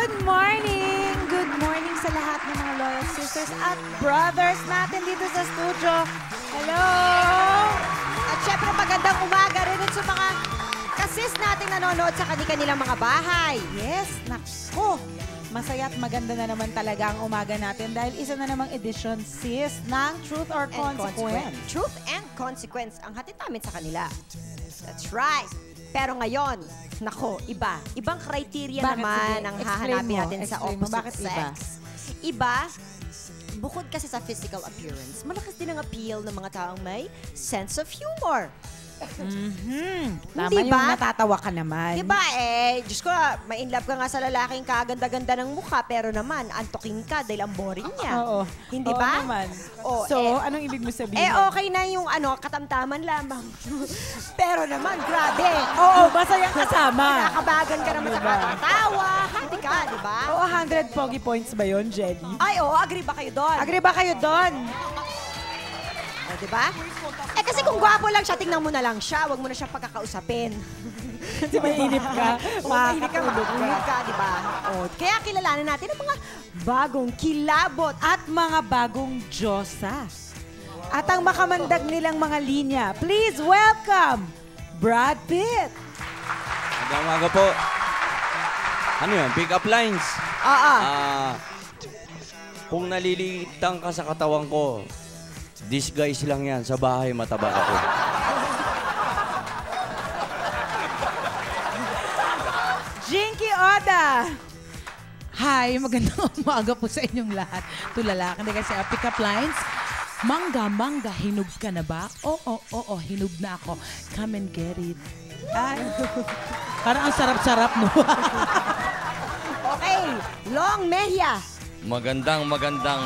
Good morning! Good morning sa lahat ng mga loyal sisters at brothers natin dito sa studio. Hello! At syempre magandang umaga rin sa mga kasis nating nanonood sa kanilang mga bahay. Yes, nako! Masaya at maganda na naman talaga ang umaga natin dahil isa na namang edisyon, sis, ng Truth or Consequence. Truth and Consequence ang hatid namin sa kanila. That's right. Pero ngayon, nako, iba. Ibang criteria Bakit? naman Sige, ang explain hahanapin mo. natin sa Explain mo. opposite Bakit iba? sex. Iba, bukod kasi sa physical appearance, malakas din ang appeal ng mga taong may sense of humor. Tama Di yung ba? natatawa ka naman. Diba Diyos ko, ma-inlove ka nga sa lalaking kaganda-ganda ng mukha, pero naman, antokin ka dahil ang boring niya. Oo. Hindi Oo ba? naman. Oh, So, anong ibig mo sabihin? okay na yung katamtaman lamang. Pero naman, grabe. Oo, masayang kasama. Nakakabagan ka naman sa katatawa. Hati ka, di ba? Oo, 100 pogi points ba yun, Jelly? Ay, agree ba kayo doon? Agree ba kayo doon? Di ba? Kasi kung gwapo lang siya, tingnan mo na lang siya. Huwag mo na siya pagkakausapin. Kasi mainip ka. Mainip ka, Makakatulog makakatulog ka, di ba? Kaya kilalanin natin ang mga bagong kilabot. At mga bagong Diyosa. At ang makamandag nilang mga linya. Please welcome Brad Pitt. Magandang umaga po. Ano yan? Pick-up lines. Kung nalilitang ka sa katawan ko, disguise lang yan. Sa bahay, mataba ako. Jinky Oda. Hi, magandang umaga po sa inyong lahat. Tulala ka na kasi pick up lines. Mangga, mangga, hinog ka na ba? Oo, hinog na ako. Come and get it. Ay, parang ang sarap-sarap, no? Okay, Long Mejia. Magandang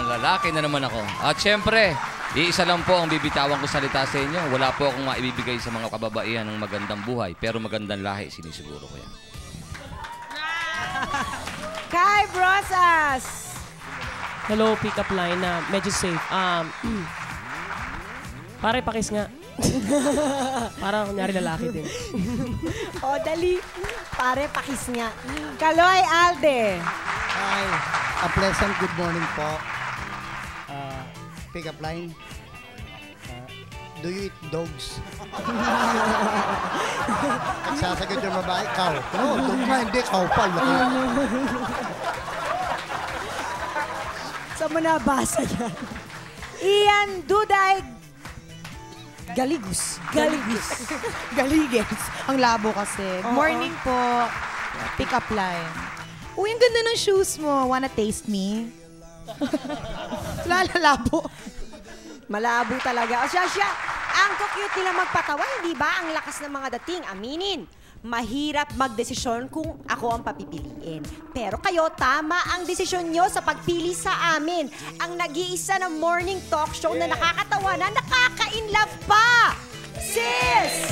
lalaki na naman ako. At syempre, iisa lang po ang bibitawan ko salita sa inyo. Wala po akong maibibigay sa mga kababaihan ng magandang buhay. Pero magandang lahi, sinisiguro ko yan. Kai Brosas. Hello, pick-up line na medyo safe. Pare, pakis nga. Parang kunyari lalaki din. Dali. Pare, pakis nga. Kaloy Alde. Hi, a pleasant good morning po. Pick up line. Do you eat dogs? Sasagot yung babae, cow. No, dog nga, hindi, cow pa. Laki. Saan mo nabasa yan? Ian Duday. Galigus. Galiges. Ang labo kasi. Morning po. Pick up line. Uy, ang ganda ng shoes mo. Wanna taste me? Lalabo. Malabo talaga. Siya. Ang cute nila magpatawa, hindi ba? Ang lakas ng mga dating. Aminin. Mahirap magdesisyon kung ako ang papipiliin. Pero kayo, tama ang desisyon nyo sa pagpili sa amin. Ang nag-iisa na morning talk show na nakakatawa na nakaka-inlove pa! Sis!